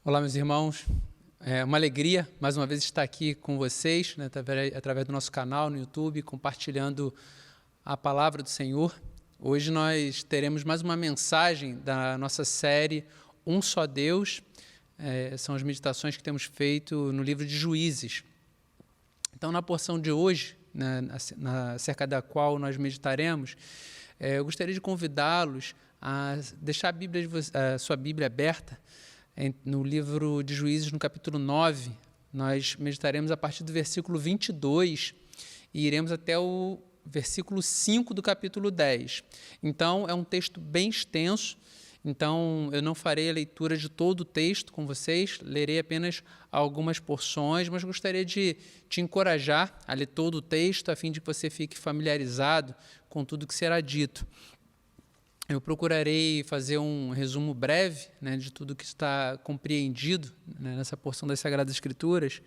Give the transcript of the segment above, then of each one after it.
Olá, meus irmãos. É uma alegria, mais uma vez, estar aqui com vocês, né, através do nosso canal no YouTube, compartilhando a palavra do Senhor. Hoje nós teremos mais uma mensagem da nossa série Um Só Deus. São as meditações que temos feito no livro de Juízes. Então, na porção de hoje, acerca da qual nós meditaremos, eu gostaria de convidá-los a deixar a sua Bíblia aberta no livro de Juízes, no capítulo 9. Nós meditaremos a partir do versículo 22 e iremos até o versículo 5 do capítulo 10. Então, é um texto bem extenso, então eu não farei a leitura de todo o texto com vocês, lerei apenas algumas porções, mas gostaria de te encorajar a ler todo o texto, a fim de que você fique familiarizado com tudo que será dito. Eu procurarei fazer um resumo breve, né, de tudo que está compreendido, né, nessa porção das Sagradas Escrituras,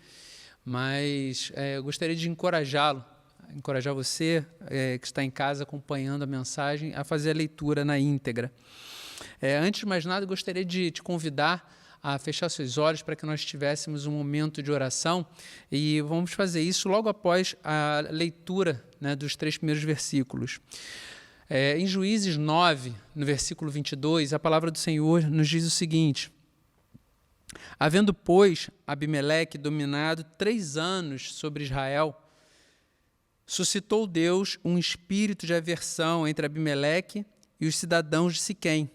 mas eu gostaria de encorajar você que está em casa acompanhando a mensagem a fazer a leitura na íntegra. Antes de mais nada, eu gostaria de te convidar a fechar seus olhos para que nós tivéssemos um momento de oração, e vamos fazer isso logo após a leitura, né, dos 3 primeiros versículos. Em Juízes 9, no versículo 22, a palavra do Senhor nos diz o seguinte: havendo, pois, Abimeleque dominado 3 anos sobre Israel, suscitou Deus um espírito de aversão entre Abimeleque e os cidadãos de Siquém,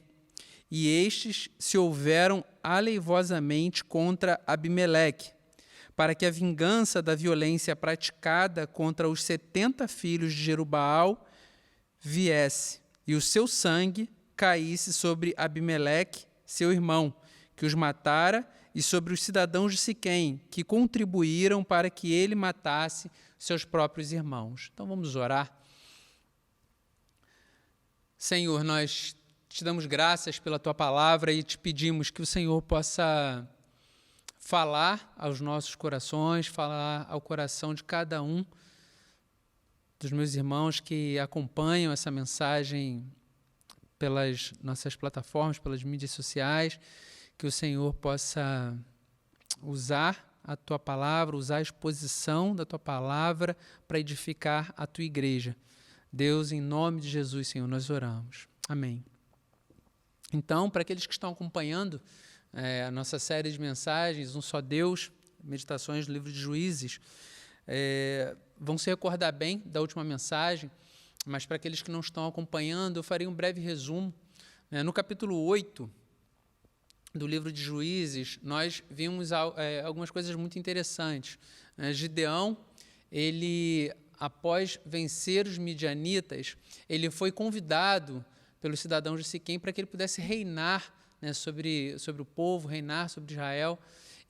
e estes se houveram aleivosamente contra Abimeleque, para que a vingança da violência praticada contra os 70 filhos de Jerubaal viesse, e o seu sangue caísse sobre Abimeleque, seu irmão, que os matara, e sobre os cidadãos de Siquém, que contribuíram para que ele matasse seus próprios irmãos. Então vamos orar. Senhor, nós te damos graças pela tua palavra e te pedimos que o Senhor possa falar aos nossos corações, falar ao coração de cada um dos meus irmãos que acompanham essa mensagem pelas nossas plataformas, pelas mídias sociais, que o Senhor possa usar a tua palavra, usar a exposição da tua palavra para edificar a tua igreja. Deus, em nome de Jesus, Senhor, nós oramos. Amém. Então, para aqueles que estão acompanhando a nossa série de mensagens, Um Só Deus, meditações do livro de Juízes, vão se recordar bem da última mensagem, mas para aqueles que não estão acompanhando, eu farei um breve resumo. No capítulo 8 do livro de Juízes, nós vimos algumas coisas muito interessantes. Gideão, ele, após vencer os midianitas, ele foi convidado pelos cidadãos de Siquém para que ele pudesse reinar, né, sobre o povo, reinar sobre Israel,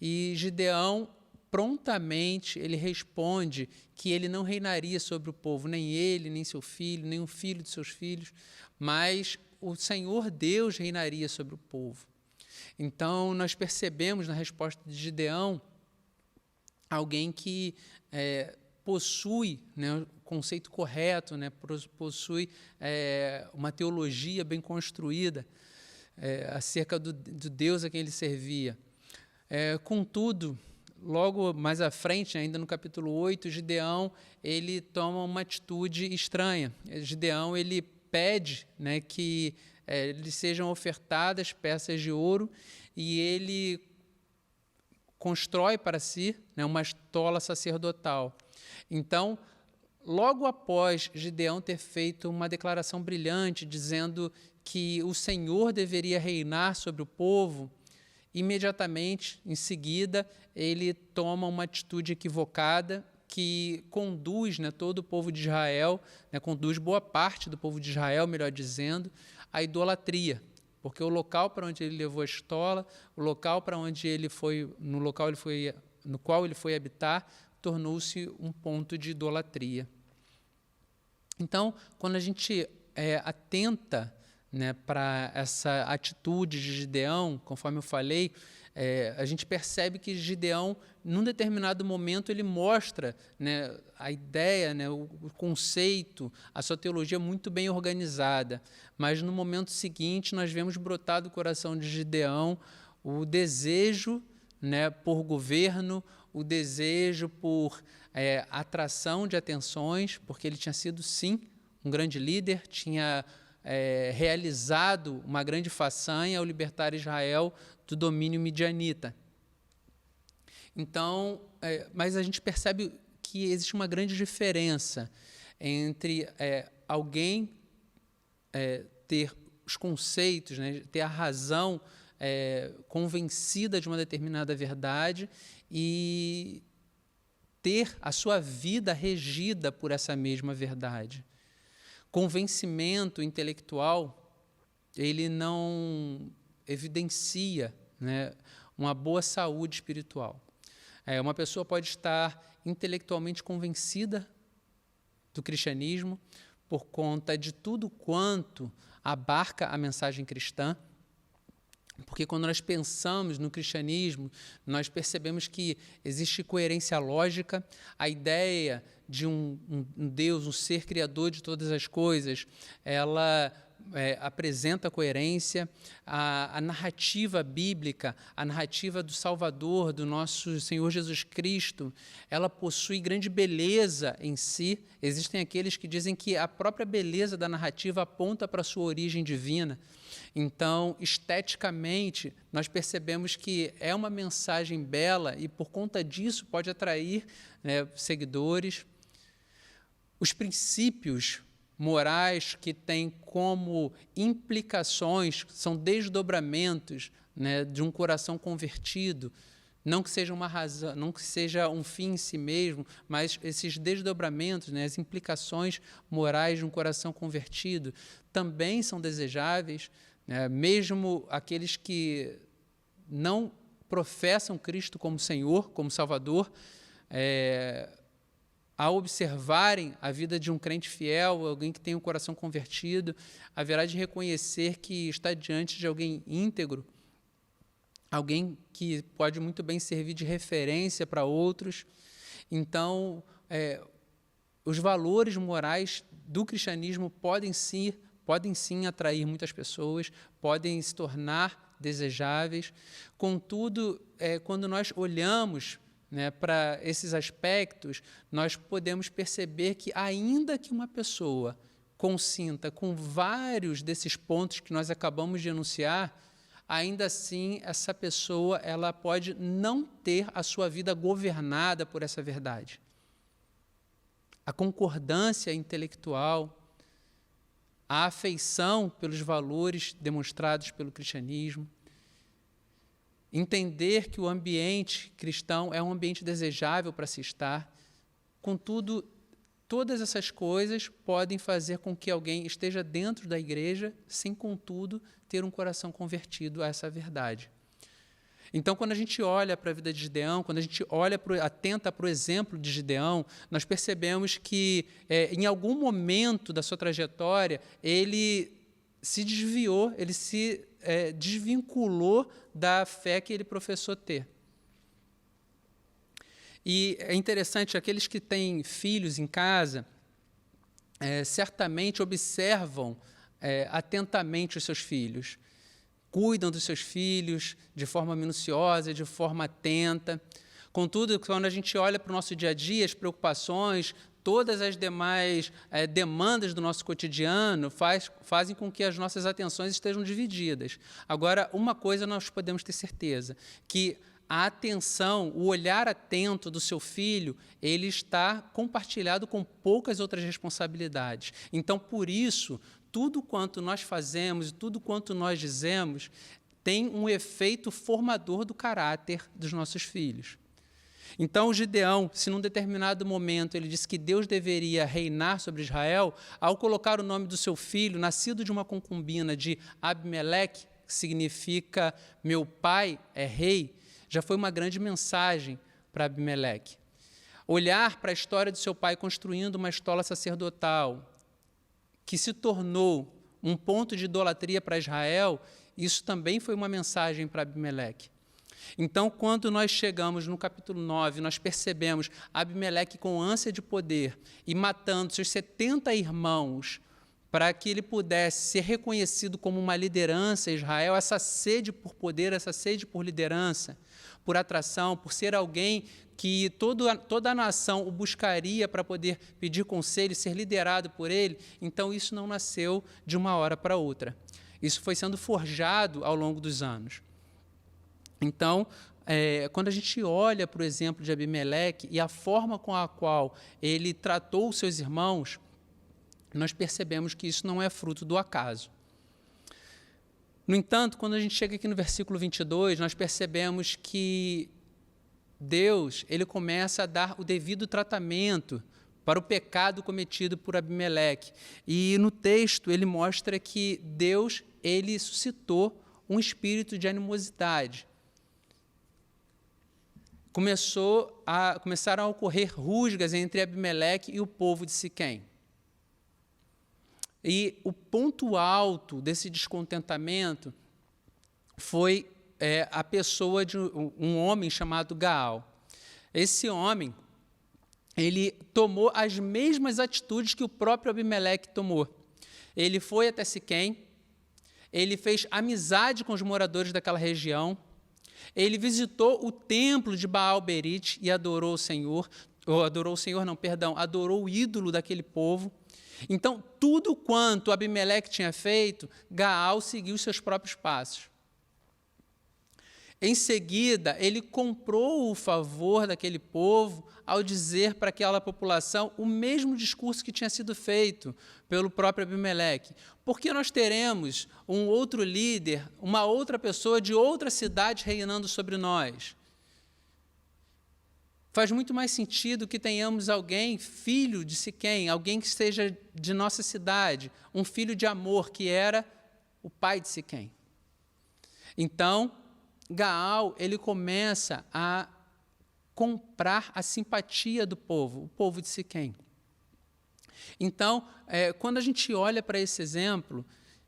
e Gideão prontamente ele responde que ele não reinaria sobre o povo, nem ele, nem seu filho, nem o filho de seus filhos, mas o Senhor Deus reinaria sobre o povo. Então, nós percebemos na resposta de Gideão alguém que possui, né, o conceito correto, né, possui uma teologia bem construída acerca do Deus a quem ele servia. Contudo, logo mais à frente, ainda no capítulo 8, Gideão ele toma uma atitude estranha. Gideão ele pede, né, que lhe sejam ofertadas peças de ouro, e ele constrói para si, né, uma estola sacerdotal. Então, logo após Gideão ter feito uma declaração brilhante, dizendo que o Senhor deveria reinar sobre o povo, imediatamente, em seguida, ele toma uma atitude equivocada que conduz, né, todo o povo de Israel, né, conduz boa parte do povo de Israel, melhor dizendo, à idolatria, porque o local para onde ele levou a estola, o local para onde ele foi, no qual ele foi habitar, tornou-se um ponto de idolatria. Então, quando a gente atenta, né, para essa atitude de Gideão, conforme eu falei, a gente percebe que Gideão, num determinado momento, ele mostra, né, a ideia, né, o conceito, a sua teologia muito bem organizada, mas no momento seguinte nós vemos brotar do coração de Gideão o desejo, né, por governo, o desejo por atração de atenções, porque ele tinha sido, sim, um grande líder, tinha realizado uma grande façanha ao libertar Israel do domínio midianita. Então, mas a gente percebe que existe uma grande diferença entre alguém ter os conceitos, né, ter a razão convencida de uma determinada verdade e ter a sua vida regida por essa mesma verdade. Convencimento intelectual, ele não evidencia, né, uma boa saúde espiritual. Uma pessoa pode estar intelectualmente convencida do cristianismo por conta de tudo quanto abarca a mensagem cristã, porque quando nós pensamos no cristianismo, nós percebemos que existe coerência lógica, a ideia de um Deus, um ser criador de todas as coisas, ela apresenta coerência, a narrativa bíblica, a narrativa do Salvador, do nosso Senhor Jesus Cristo, ela possui grande beleza em si. Existem aqueles que dizem que a própria beleza da narrativa aponta para a sua origem divina. Então, esteticamente, nós percebemos que é uma mensagem bela e, por conta disso, pode atrair, né, seguidores. Os princípios morais que têm como implicações, são desdobramentos, né, de um coração convertido, não que seja uma razão, não que seja um fim em si mesmo, mas esses desdobramentos, né, as implicações morais de um coração convertido também são desejáveis, né, mesmo aqueles que não professam Cristo como Senhor, como Salvador, ao observarem a vida de um crente fiel, alguém que tem um coração convertido, haverá de reconhecer que está diante de alguém íntegro, alguém que pode muito bem servir de referência para outros. Então, os valores morais do cristianismo podem sim atrair muitas pessoas, podem se tornar desejáveis. Contudo, quando nós olhamos, né, para esses aspectos, nós podemos perceber que, ainda que uma pessoa consinta com vários desses pontos que nós acabamos de enunciar, ainda assim essa pessoa ela pode não ter a sua vida governada por essa verdade. A concordância intelectual, a afeição pelos valores demonstrados pelo cristianismo, entender que o ambiente cristão é um ambiente desejável para se estar. Contudo, todas essas coisas podem fazer com que alguém esteja dentro da igreja, sem, contudo, ter um coração convertido a essa verdade. Então, quando a gente olha para a vida de Gideão, quando a gente atenta para o exemplo de Gideão, nós percebemos que, em algum momento da sua trajetória, ele se desviou, ele se desvinculou da fé que ele professou ter. E é interessante, aqueles que têm filhos em casa, certamente observam atentamente os seus filhos, cuidam dos seus filhos de forma minuciosa, de forma atenta. Contudo, quando a gente olha para o nosso dia a dia, as preocupações, todas as demais demandas do nosso cotidiano fazem com que as nossas atenções estejam divididas. Agora, uma coisa nós podemos ter certeza, que a atenção, o olhar atento do seu filho, ele está compartilhado com poucas outras responsabilidades. Então, por isso, tudo quanto nós fazemos e tudo quanto nós dizemos tem um efeito formador do caráter dos nossos filhos. Então, Gideão, se num determinado momento ele disse que Deus deveria reinar sobre Israel, ao colocar o nome do seu filho, nascido de uma concubina de Abimeleque, que significa meu pai é rei, já foi uma grande mensagem para Abimeleque. Olhar para a história de seu pai construindo uma estola sacerdotal, que se tornou um ponto de idolatria para Israel, isso também foi uma mensagem para Abimeleque. Então, quando nós chegamos no capítulo 9, nós percebemos Abimeleque com ânsia de poder e matando seus 70 irmãos para que ele pudesse ser reconhecido como uma liderança em Israel, essa sede por poder, essa sede por liderança, por atração, por ser alguém que toda a nação o buscaria para poder pedir conselho, ser liderado por ele. Então, isso não nasceu de uma hora para outra. Isso foi sendo forjado ao longo dos anos. Então, quando a gente olha para o exemplo de Abimeleque e a forma com a qual ele tratou os seus irmãos, nós percebemos que isso não é fruto do acaso. No entanto, quando a gente chega aqui no versículo 22, nós percebemos que Deus ele começa a dar o devido tratamento para o pecado cometido por Abimeleque. E no texto ele mostra que Deus ele suscitou um espírito de animosidade. Começaram a ocorrer rusgas entre Abimeleque e o povo de Siquém. E o ponto alto desse descontentamento foi a pessoa de um homem chamado Gaal. Esse homem, ele tomou as mesmas atitudes que o próprio Abimeleque tomou. Ele foi até Siquém, ele fez amizade com os moradores daquela região, ele visitou o templo de Baal-Berite e adorou o Senhor, adorou o ídolo daquele povo. Então, tudo quanto Abimeleque tinha feito, Gaal seguiu seus próprios passos. Em seguida, ele comprou o favor daquele povo ao dizer para aquela população o mesmo discurso que tinha sido feito pelo próprio Abimeleque. Porque nós teremos um outro líder, uma outra pessoa de outra cidade reinando sobre nós. Faz muito mais sentido que tenhamos alguém, filho de Siquém, alguém que esteja de nossa cidade, um filho de Amor, que era o pai de Siquém. Então, Gaal, ele começa a comprar a simpatia do povo, o povo de Siquém. Então, quando a gente olha para esse exemplo,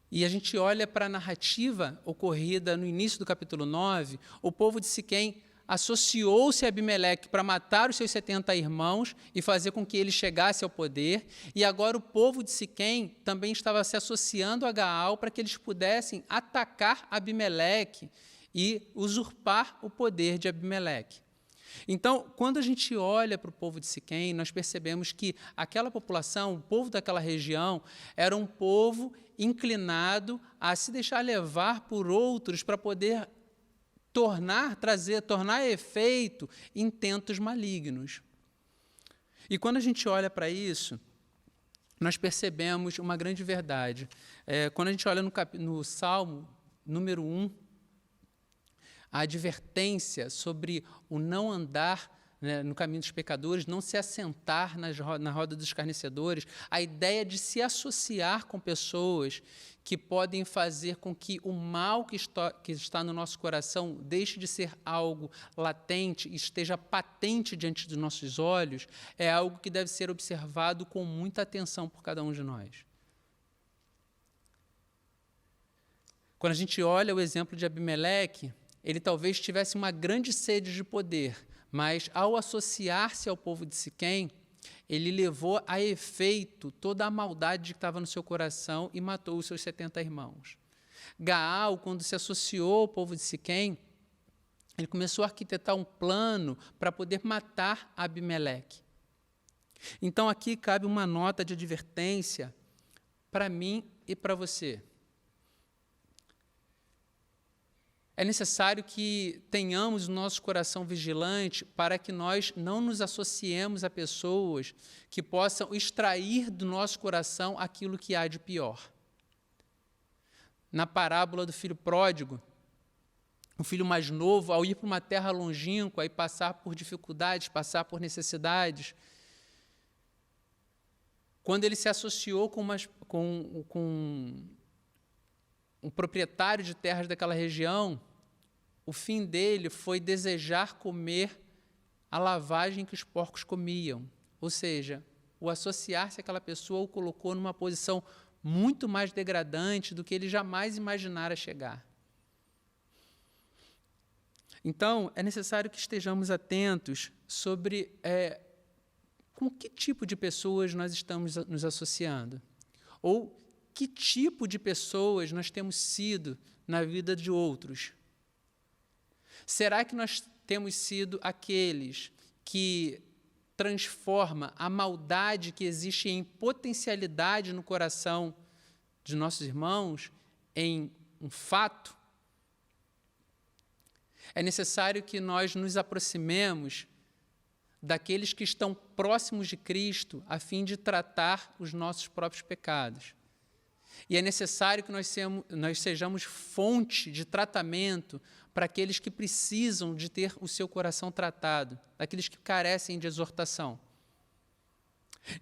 e a gente olha para a narrativa ocorrida no início do capítulo 9, o povo de Siquém associou-se a Abimeleque para matar os seus 70 irmãos e fazer com que ele chegasse ao poder, e agora o povo de Siquém também estava se associando a Gaal para que eles pudessem atacar Abimeleque e usurpar o poder de Abimeleque. Então, quando a gente olha para o povo de Siquém, nós percebemos que aquela população, o povo daquela região, era um povo inclinado a se deixar levar por outros para poder tornar a efeito intentos malignos. E quando a gente olha para isso, nós percebemos uma grande verdade. Quando a gente olha no Salmo número 1, a advertência sobre o não andar, né, no caminho dos pecadores, não se assentar na roda dos escarnecedores, a ideia de se associar com pessoas que podem fazer com que o mal que está no nosso coração deixe de ser algo latente e esteja patente diante dos nossos olhos, é algo que deve ser observado com muita atenção por cada um de nós. Quando a gente olha o exemplo de Abimeleque, ele talvez tivesse uma grande sede de poder, mas, ao associar-se ao povo de Siquém, ele levou a efeito toda a maldade que estava no seu coração e matou os seus 70 irmãos. Gaal, quando se associou ao povo de Siquém, ele começou a arquitetar um plano para poder matar Abimeleque. Então, aqui cabe uma nota de advertência para mim e para você. É necessário que tenhamos o nosso coração vigilante para que nós não nos associemos a pessoas que possam extrair do nosso coração aquilo que há de pior. Na parábola do filho pródigo, o filho mais novo, ao ir para uma terra longínqua e passar por dificuldades, passar por necessidades, quando ele se associou com um proprietário de terras daquela região, o fim dele foi desejar comer a lavagem que os porcos comiam. Ou seja, o associar-se àquela pessoa o colocou numa posição muito mais degradante do que ele jamais imaginara chegar. Então, é necessário que estejamos atentos sobre com que tipo de pessoas nós estamos nos associando. Ou que tipo de pessoas nós temos sido na vida de outros? Será que nós temos sido aqueles que transforma a maldade que existe em potencialidade no coração de nossos irmãos em um fato? É necessário que nós nos aproximemos daqueles que estão próximos de Cristo, a fim de tratar os nossos próprios pecados. E é necessário que nós sejamos fonte de tratamento para aqueles que precisam de ter o seu coração tratado, daqueles que carecem de exortação.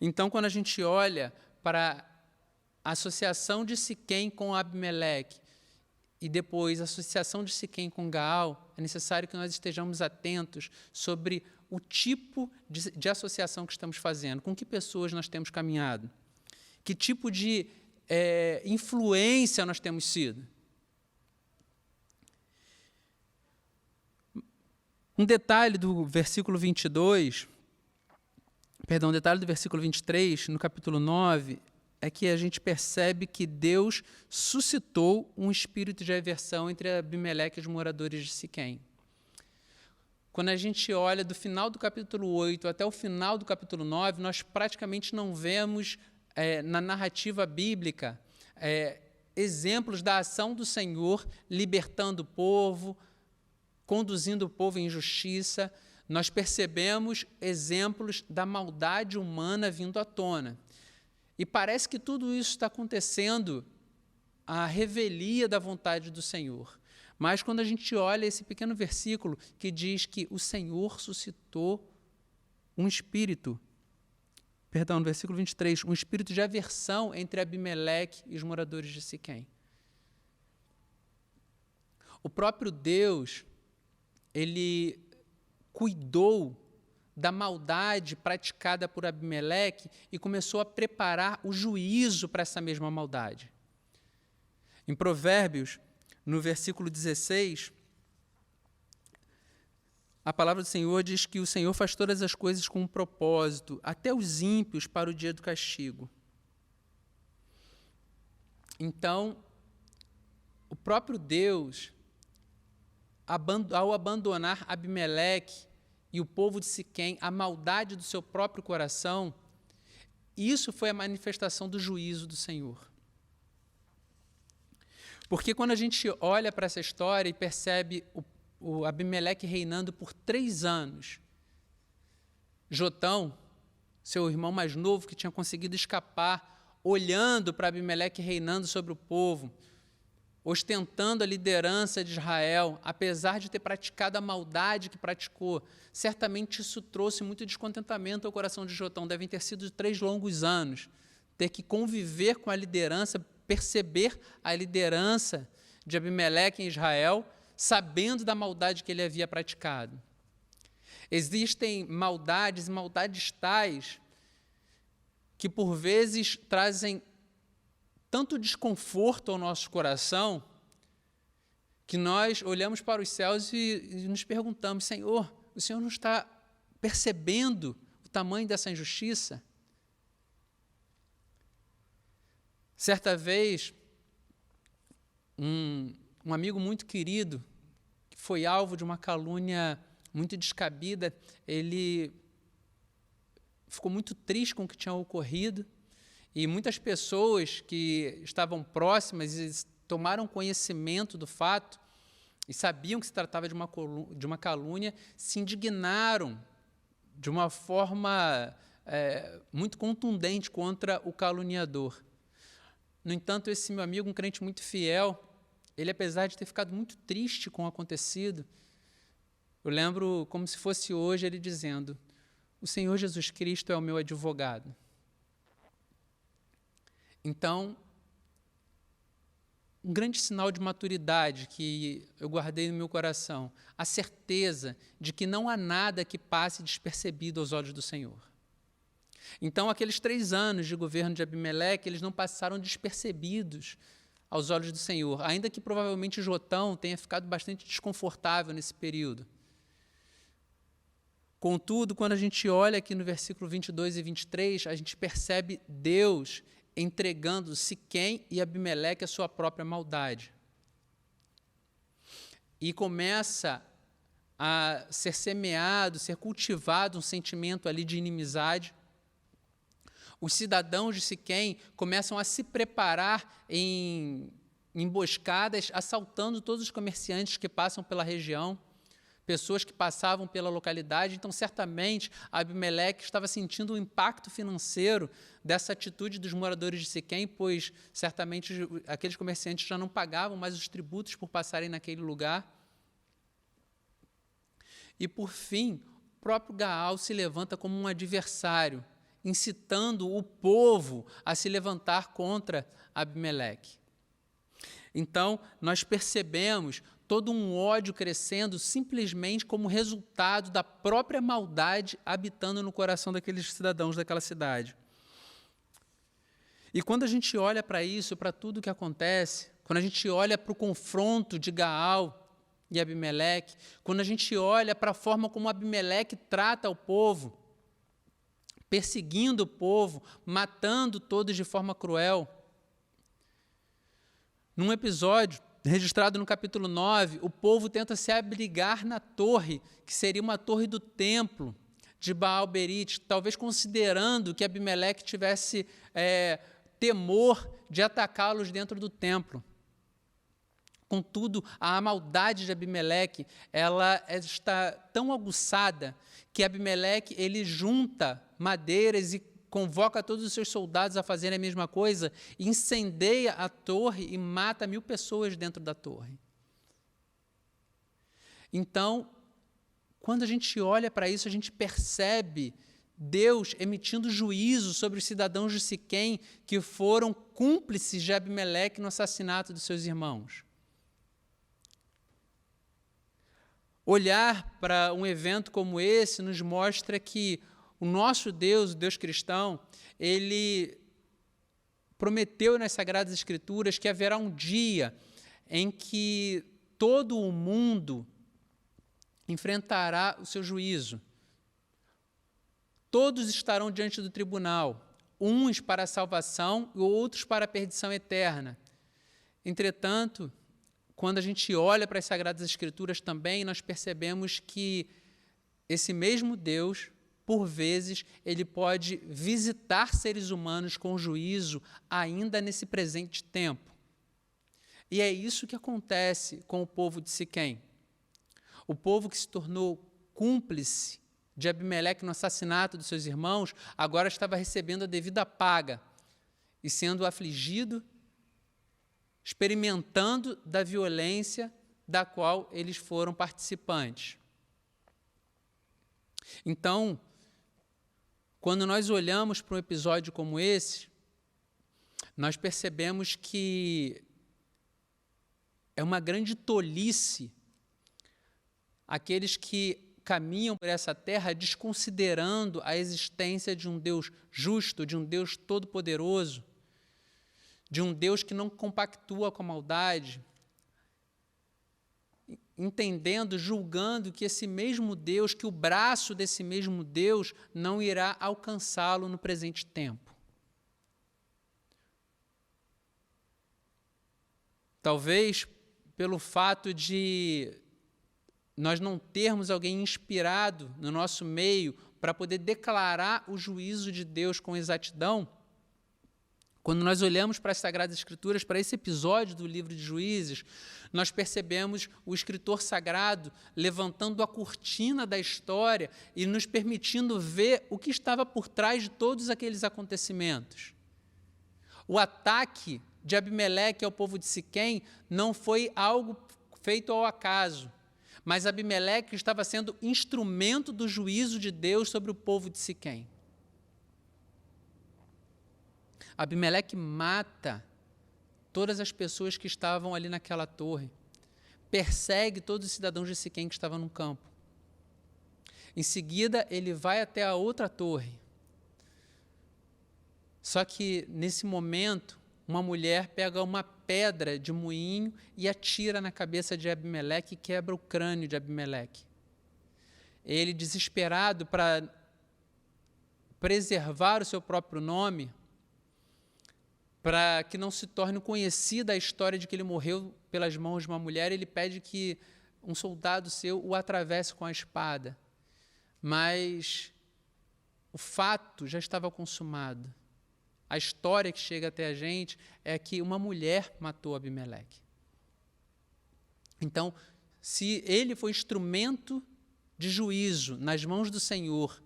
Então, quando a gente olha para a associação de Siquém com Abimeleque, e depois a associação de Siquém com Gaal, é necessário que nós estejamos atentos sobre o tipo de associação que estamos fazendo, com que pessoas nós temos caminhado, que tipo de influência nós temos sido. Um detalhe do versículo 23, no capítulo 9, é que a gente percebe que Deus suscitou um espírito de aversão entre Abimeleque e os moradores de Siquém. Quando a gente olha do final do capítulo 8 até o final do capítulo 9, nós praticamente não vemos, na narrativa bíblica, exemplos da ação do Senhor libertando o povo, conduzindo o povo em justiça. Nós percebemos exemplos da maldade humana vindo à tona. E parece que tudo isso está acontecendo à revelia da vontade do Senhor. Mas quando a gente olha esse pequeno versículo que diz que o Senhor suscitou um espírito, no versículo 23, um espírito de aversão entre Abimeleque e os moradores de Siquém. O próprio Deus, ele cuidou da maldade praticada por Abimeleque e começou a preparar o juízo para essa mesma maldade. Em Provérbios, no versículo 16, a palavra do Senhor diz que o Senhor faz todas as coisas com um propósito, até os ímpios para o dia do castigo. Então, o próprio Deus, ao abandonar Abimeleque e o povo de Siquém, a maldade do seu próprio coração, isso foi a manifestação do juízo do Senhor. Porque quando a gente olha para essa história e percebe o Abimeleque reinando por 3 anos, Jotão, seu irmão mais novo, que tinha conseguido escapar, olhando para Abimeleque reinando sobre o povo, ostentando a liderança de Israel, apesar de ter praticado a maldade que praticou, certamente isso trouxe muito descontentamento ao coração de Jotão. Devem ter sido 3 longos anos, ter que conviver com a liderança, perceber a liderança de Abimeleque em Israel, sabendo da maldade que ele havia praticado. Existem maldades e maldades tais que, por vezes, trazem tanto desconforto ao nosso coração, que nós olhamos para os céus e nos perguntamos: Senhor, o Senhor não está percebendo o tamanho dessa injustiça? Certa vez, um amigo muito querido, que foi alvo de uma calúnia muito descabida, ele ficou muito triste com o que tinha ocorrido, e muitas pessoas que estavam próximas e tomaram conhecimento do fato e sabiam que se tratava de uma calúnia, se indignaram de uma forma muito contundente contra o caluniador. No entanto, esse meu amigo, um crente muito fiel, ele, apesar de ter ficado muito triste com o acontecido, eu lembro como se fosse hoje ele dizendo: o Senhor Jesus Cristo é o meu advogado. Então, um grande sinal de maturidade que eu guardei no meu coração, a certeza de que não há nada que passe despercebido aos olhos do Senhor. Então, aqueles 3 anos de governo de Abimeleque, eles não passaram despercebidos aos olhos do Senhor, ainda que provavelmente Jotão tenha ficado bastante desconfortável nesse período. Contudo, quando a gente olha aqui no versículo 22 e 23, a gente percebe Deus entregando Siquém e Abimeleque à sua própria maldade. E começa a ser semeado, ser cultivado um sentimento ali de inimizade. Os cidadãos de Siquém começam a se preparar em emboscadas, assaltando todos os comerciantes que passam pela região, pessoas que passavam pela localidade. Então, certamente, Abimeleque estava sentindo o impacto financeiro dessa atitude dos moradores de Siquém, pois, certamente, aqueles comerciantes já não pagavam mais os tributos por passarem naquele lugar. E, por fim, o próprio Gaal se levanta como um adversário, incitando o povo a se levantar contra Abimeleque. Então, nós percebemos todo um ódio crescendo simplesmente como resultado da própria maldade habitando no coração daqueles cidadãos daquela cidade. E quando a gente olha para isso, para tudo que acontece, quando a gente olha para o confronto de Gaal e Abimeleque, quando a gente olha para a forma como Abimeleque trata o povo, perseguindo o povo, matando todos de forma cruel. Num episódio registrado no capítulo 9, o povo tenta se abrigar na torre, que seria uma torre do templo de Baal-Berite, talvez considerando que Abimeleque tivesse temor de atacá-los dentro do templo. Contudo, a maldade de Abimeleque, ela está tão aguçada que Abimeleque ele junta madeiras e convoca todos os seus soldados a fazerem a mesma coisa, incendeia a torre e mata 1000 pessoas dentro da torre. Então, quando a gente olha para isso, a gente percebe Deus emitindo juízo sobre os cidadãos de Siquém que foram cúmplices de Abimeleque no assassinato dos seus irmãos. Olhar para um evento como esse nos mostra que o nosso Deus, o Deus cristão, ele prometeu nas Sagradas Escrituras que haverá um dia em que todo o mundo enfrentará o seu juízo. Todos estarão diante do tribunal, uns para a salvação e outros para a perdição eterna. Entretanto, quando a gente olha para as Sagradas Escrituras também, nós percebemos que esse mesmo Deus, por vezes, ele pode visitar seres humanos com juízo ainda nesse presente tempo. E é isso que acontece com o povo de Siquém. O povo que se tornou cúmplice de Abimeleque no assassinato dos seus irmãos, agora estava recebendo a devida paga e sendo afligido, experimentando da violência da qual eles foram participantes. Então, quando nós olhamos para um episódio como esse, nós percebemos que é uma grande tolice aqueles que caminham por essa terra desconsiderando a existência de um Deus justo, de um Deus todo-poderoso, de um Deus que não compactua com a maldade, entendendo, julgando que esse mesmo Deus, que o braço desse mesmo Deus não irá alcançá-lo no presente tempo. Talvez pelo fato de nós não termos alguém inspirado no nosso meio para poder declarar o juízo de Deus com exatidão, quando nós olhamos para as Sagradas Escrituras, para esse episódio do livro de Juízes, nós percebemos o escritor sagrado levantando a cortina da história e nos permitindo ver o que estava por trás de todos aqueles acontecimentos. O ataque de Abimeleque ao povo de Siquém não foi algo feito ao acaso, mas Abimeleque estava sendo instrumento do juízo de Deus sobre o povo de Siquém. Abimeleque mata todas as pessoas que estavam ali naquela torre, persegue todos os cidadãos de Siquém que estavam no campo. Em seguida, ele vai até a outra torre. Só que, nesse momento, uma mulher pega uma pedra de moinho e atira na cabeça de Abimeleque e quebra o crânio de Abimeleque. Ele, desesperado para preservar o seu próprio nome, para que não se torne conhecida a história de que ele morreu pelas mãos de uma mulher, ele pede que um soldado seu o atravesse com a espada. Mas o fato já estava consumado. A história que chega até a gente é que uma mulher matou Abimeleque. Então, se ele foi instrumento de juízo nas mãos do Senhor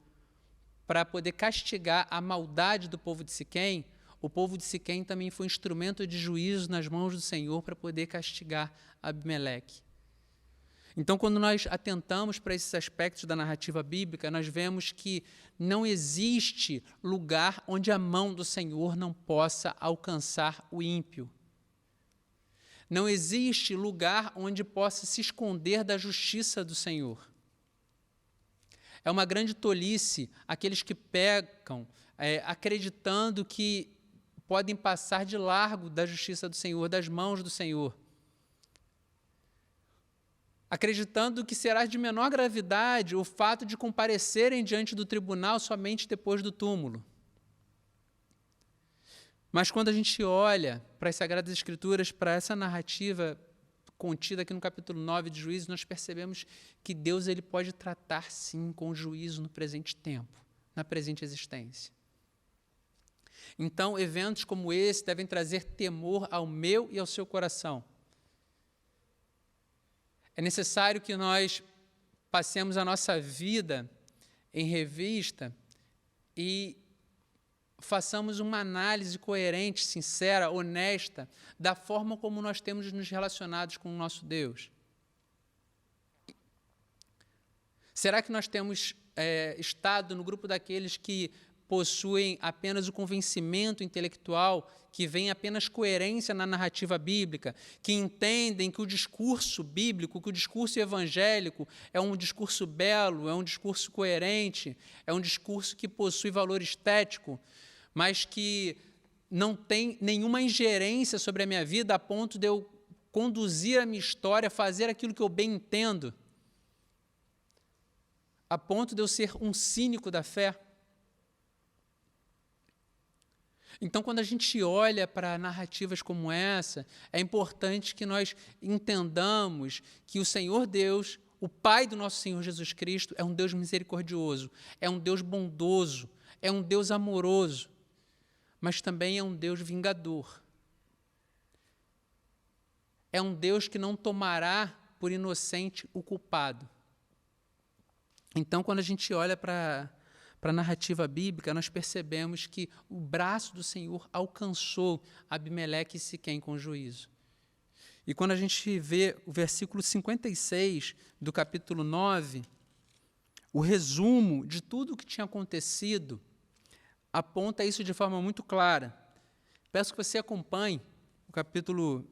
para poder castigar a maldade do povo de Siquém, o povo de Siquém também foi instrumento de juízo nas mãos do Senhor para poder castigar Abimeleque. Então, quando nós atentamos para esses aspectos da narrativa bíblica, nós vemos que não existe lugar onde a mão do Senhor não possa alcançar o ímpio. Não existe lugar onde possa se esconder da justiça do Senhor. É uma grande tolice aqueles que pecam acreditando que podem passar de largo da justiça do Senhor, das mãos do Senhor. Acreditando que será de menor gravidade o fato de comparecerem diante do tribunal somente depois do túmulo. Mas quando a gente olha para as Sagradas Escrituras, para essa narrativa contida aqui no capítulo 9 de Juízes, nós percebemos que Deus ele pode tratar, sim, com juízo no presente tempo, na presente existência. Então, eventos como esse devem trazer temor ao meu e ao seu coração. É necessário que nós passemos a nossa vida em revista e façamos uma análise coerente, sincera, honesta, da forma como nós temos nos relacionados com o nosso Deus. Será que nós temos estado no grupo daqueles que possuem apenas o convencimento intelectual, que vem apenas coerência na narrativa bíblica, que entendem que o discurso bíblico, que o discurso evangélico é um discurso belo, é um discurso coerente, é um discurso que possui valor estético, mas que não tem nenhuma ingerência sobre a minha vida a ponto de eu conduzir a minha história, fazer aquilo que eu bem entendo, a ponto de eu ser um cínico da fé. Então, quando a gente olha para narrativas como essa, é importante que nós entendamos que o Senhor Deus, o Pai do nosso Senhor Jesus Cristo, é um Deus misericordioso, é um Deus bondoso, é um Deus amoroso, mas também é um Deus vingador. É um Deus que não tomará por inocente o culpado. Então, quando a gente olha para a narrativa bíblica, nós percebemos que o braço do Senhor alcançou Abimeleque e Siquém com juízo. E quando a gente vê o versículo 56 do capítulo 9, o resumo de tudo o que tinha acontecido aponta isso de forma muito clara. Peço que você acompanhe no capítulo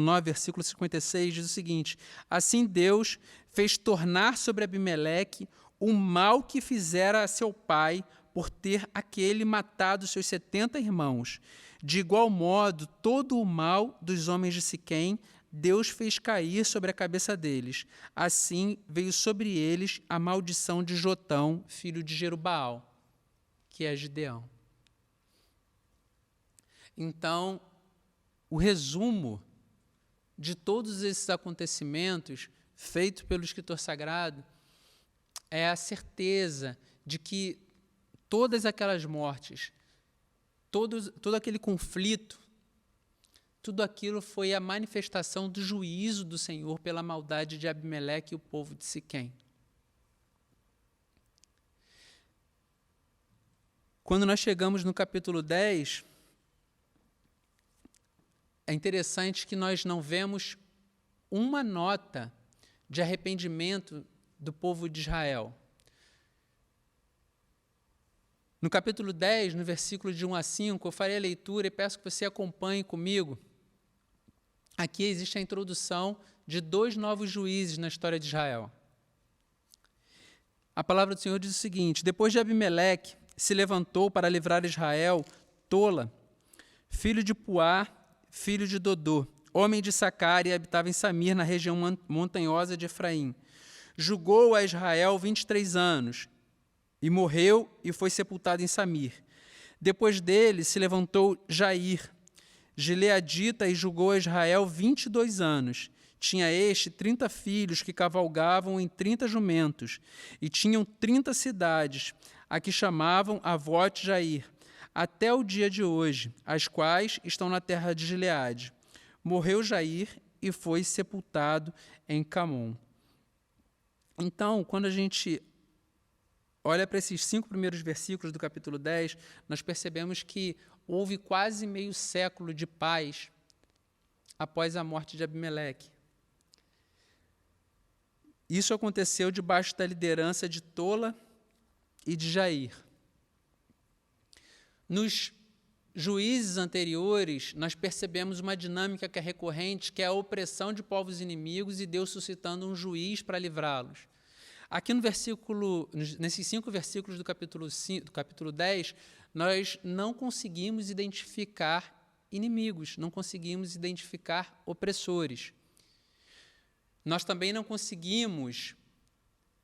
9, versículo 56, diz o seguinte: assim Deus fez tornar sobre Abimeleque o mal que fizera a seu pai por ter aquele matado seus 70 irmãos. De igual modo, todo o mal dos homens de Siquém, Deus fez cair sobre a cabeça deles. Assim veio sobre eles a maldição de Jotão, filho de Jerubaal, que é Gideão. Então, o resumo de todos esses acontecimentos, feito pelo escritor sagrado, é a certeza de que todas aquelas mortes, todo aquele conflito, tudo aquilo foi a manifestação do juízo do Senhor pela maldade de Abimeleque e o povo de Siquém. Quando nós chegamos no capítulo 10, é interessante que nós não vemos uma nota de arrependimento do povo de Israel. No capítulo 10, no versículo de 1 a 5, eu farei a leitura e peço que você acompanhe comigo. Aqui existe a introdução de 2 novos juízes na história de Israel. A palavra do Senhor diz o seguinte: depois de Abimeleque se levantou para livrar Israel, Tola, filho de Puá, filho de Dodô, homem de Sacar, e habitava em Samir, na região montanhosa de Efraim. Julgou a Israel 23 anos, e morreu e foi sepultado em Samir. Depois dele se levantou Jair, gileadita, e julgou Israel 22 anos. Tinha este 30 filhos que cavalgavam em 30 jumentos, e tinham 30 cidades, a que chamavam Avote-Jair, até o dia de hoje, as quais estão na terra de Gileade. Morreu Jair e foi sepultado em Camon. Então, quando a gente olha para esses 5 primeiros versículos do capítulo 10, nós percebemos que houve quase meio século de paz após a morte de Abimeleque. Isso aconteceu debaixo da liderança de Tola e de Jair. Nos juízes anteriores, nós percebemos uma dinâmica que é recorrente, que é a opressão de povos inimigos e Deus suscitando um juiz para livrá-los. Aqui nesses 5 versículos do capítulo 10, nós não conseguimos identificar inimigos, não conseguimos identificar opressores. Nós também não conseguimos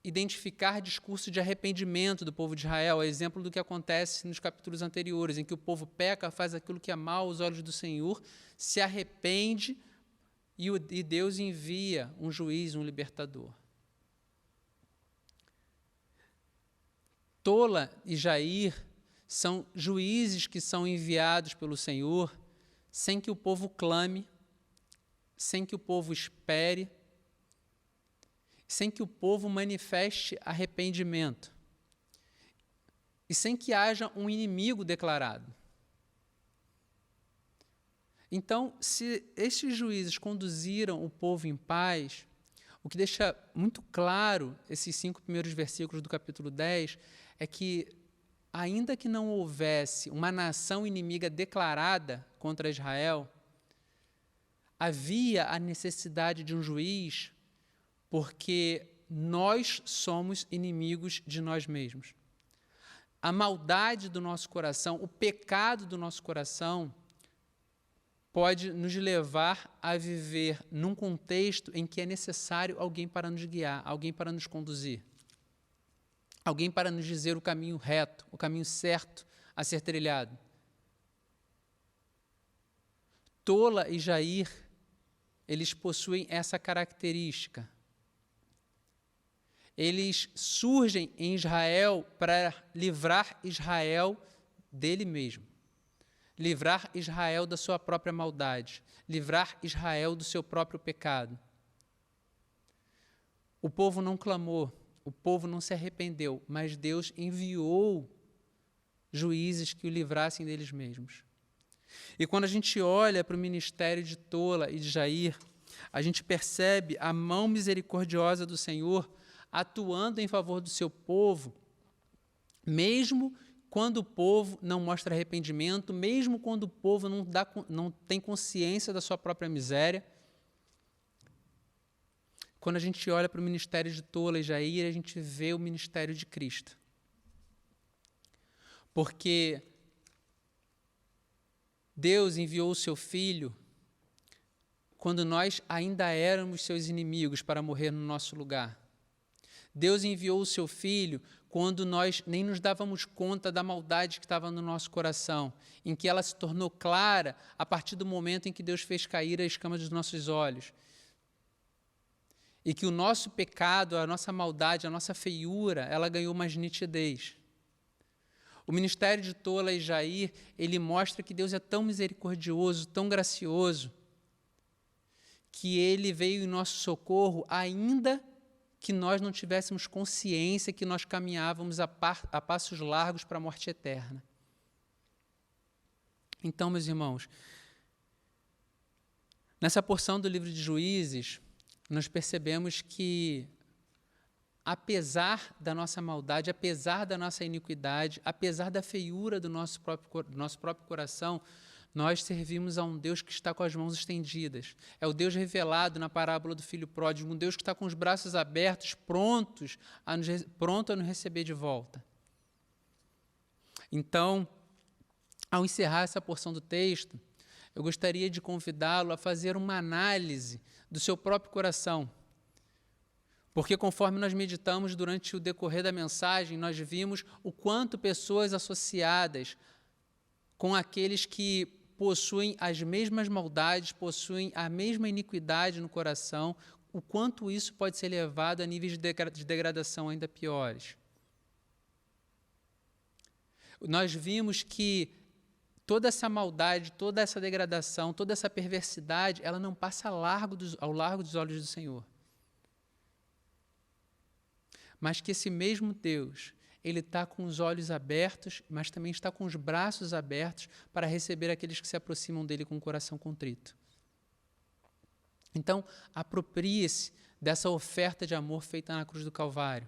identificar discurso de arrependimento do povo de Israel, a exemplo do que acontece nos capítulos anteriores, em que o povo peca, faz aquilo que é mal aos olhos do Senhor, se arrepende e Deus envia um juiz, um libertador. Tola e Jair são juízes que são enviados pelo Senhor sem que o povo clame, sem que o povo espere, sem que o povo manifeste arrependimento e sem que haja um inimigo declarado. Então, se estes juízes conduziram o povo em paz, o que deixa muito claro esses 5 primeiros versículos do capítulo 10 é que, ainda que não houvesse uma nação inimiga declarada contra Israel, havia a necessidade de um juiz, porque nós somos inimigos de nós mesmos. A maldade do nosso coração, o pecado do nosso coração, pode nos levar a viver num contexto em que é necessário alguém para nos guiar, alguém para nos conduzir, alguém para nos dizer o caminho reto, o caminho certo a ser trilhado. Tola e Jair, eles possuem essa característica. Eles surgem em Israel para livrar Israel dele mesmo, livrar Israel da sua própria maldade, livrar Israel do seu próprio pecado. O povo não clamou, o povo não se arrependeu, mas Deus enviou juízes que o livrassem deles mesmos. E quando a gente olha para o ministério de Tola e de Jair, a gente percebe a mão misericordiosa do Senhor atuando em favor do seu povo, mesmo quando o povo não mostra arrependimento, mesmo quando o povo não tem consciência da sua própria miséria. Quando a gente olha para o ministério de Tola e Jair, a gente vê o ministério de Cristo. Porque Deus enviou o seu Filho quando nós ainda éramos seus inimigos para morrer no nosso lugar. Deus enviou o seu Filho quando nós nem nos dávamos conta da maldade que estava no nosso coração, em que ela se tornou clara a partir do momento em que Deus fez cair a escama dos nossos olhos. E que o nosso pecado, a nossa maldade, a nossa feiura, ela ganhou mais nitidez. O ministério de Tola e Jair, ele mostra que Deus é tão misericordioso, tão gracioso, que ele veio em nosso socorro, ainda que nós não tivéssemos consciência que nós caminhávamos a passos largos para a morte eterna. Então, meus irmãos, nessa porção do livro de Juízes, nós percebemos que, apesar da nossa maldade, apesar da nossa iniquidade, apesar da feiura do nosso próprio coração, nós servimos a um Deus que está com as mãos estendidas. É o Deus revelado na parábola do filho pródigo, um Deus que está com os braços abertos, pronto a nos receber de volta. Então, ao encerrar essa porção do texto, eu gostaria de convidá-lo a fazer uma análise do seu próprio coração. Porque conforme nós meditamos durante o decorrer da mensagem, nós vimos o quanto pessoas associadas com aqueles que possuem as mesmas maldades, possuem a mesma iniquidade no coração, o quanto isso pode ser levado a níveis de degradação ainda piores. Nós vimos que toda essa maldade, toda essa degradação, toda essa perversidade, ela não passa ao largo dos olhos do Senhor. Mas que esse mesmo Deus, Ele está com os olhos abertos, mas também está com os braços abertos para receber aqueles que se aproximam dEle com o coração contrito. Então, aproprie-se dessa oferta de amor feita na cruz do Calvário.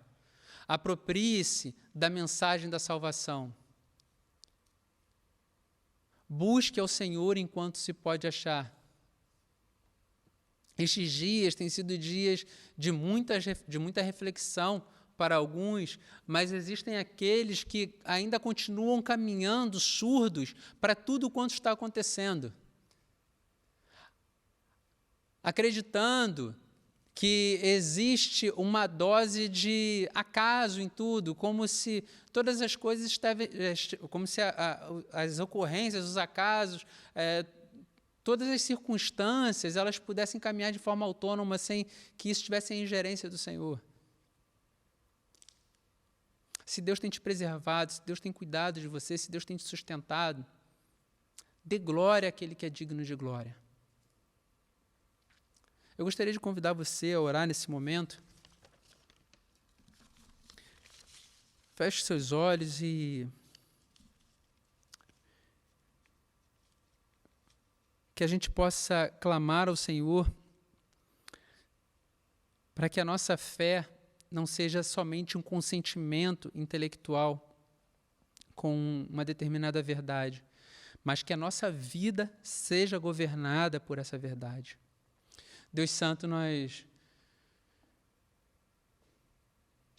Aproprie-se da mensagem da salvação. Busque ao Senhor enquanto se pode achar. Estes dias têm sido dias de muita reflexão para alguns, mas existem aqueles que ainda continuam caminhando surdos para tudo quanto está acontecendo, acreditando que existe uma dose de acaso em tudo, como se todas as coisas como se as ocorrências, os acasos, todas as circunstâncias, elas pudessem caminhar de forma autônoma sem que isso tivesse a ingerência do Senhor. Se Deus tem te preservado, se Deus tem cuidado de você, se Deus tem te sustentado, dê glória àquele que é digno de glória. Eu gostaria de convidar você a orar nesse momento. Feche seus olhos e que a gente possa clamar ao Senhor para que a nossa fé não seja somente um consentimento intelectual com uma determinada verdade, mas que a nossa vida seja governada por essa verdade. Deus Santo, nós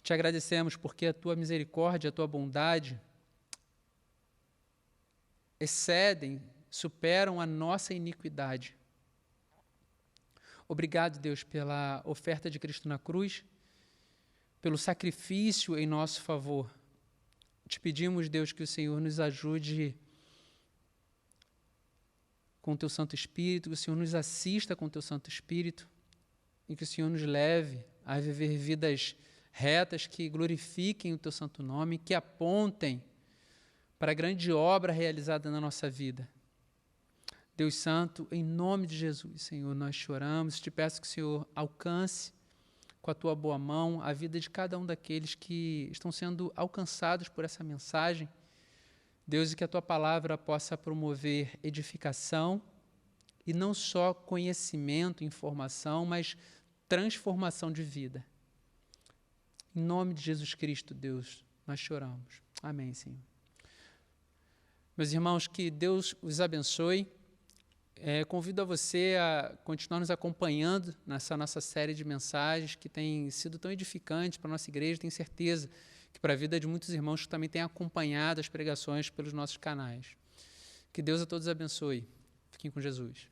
te agradecemos porque a tua misericórdia, a tua bondade excedem, superam a nossa iniquidade. Obrigado, Deus, pela oferta de Cristo na cruz, pelo sacrifício em nosso favor. Te pedimos, Deus, que o Senhor nos ajude com o Teu Santo Espírito, que o Senhor nos assista com o Teu Santo Espírito e que o Senhor nos leve a viver vidas retas que glorifiquem o Teu Santo Nome, que apontem para a grande obra realizada na nossa vida. Deus Santo, em nome de Jesus, Senhor, nós choramos, te peço que o Senhor alcance com a Tua boa mão a vida de cada um daqueles que estão sendo alcançados por essa mensagem. Deus, e que a Tua palavra possa promover edificação e não só conhecimento, informação, mas transformação de vida. Em nome de Jesus Cristo, Deus, nós choramos. Amém, Senhor. Meus irmãos, que Deus os abençoe. Convido a você a continuar nos acompanhando nessa nossa série de mensagens que tem sido tão edificante para a nossa igreja. Tenho certeza que para a vida de muitos irmãos que também têm acompanhado as pregações pelos nossos canais. Que Deus a todos abençoe. Fiquem com Jesus.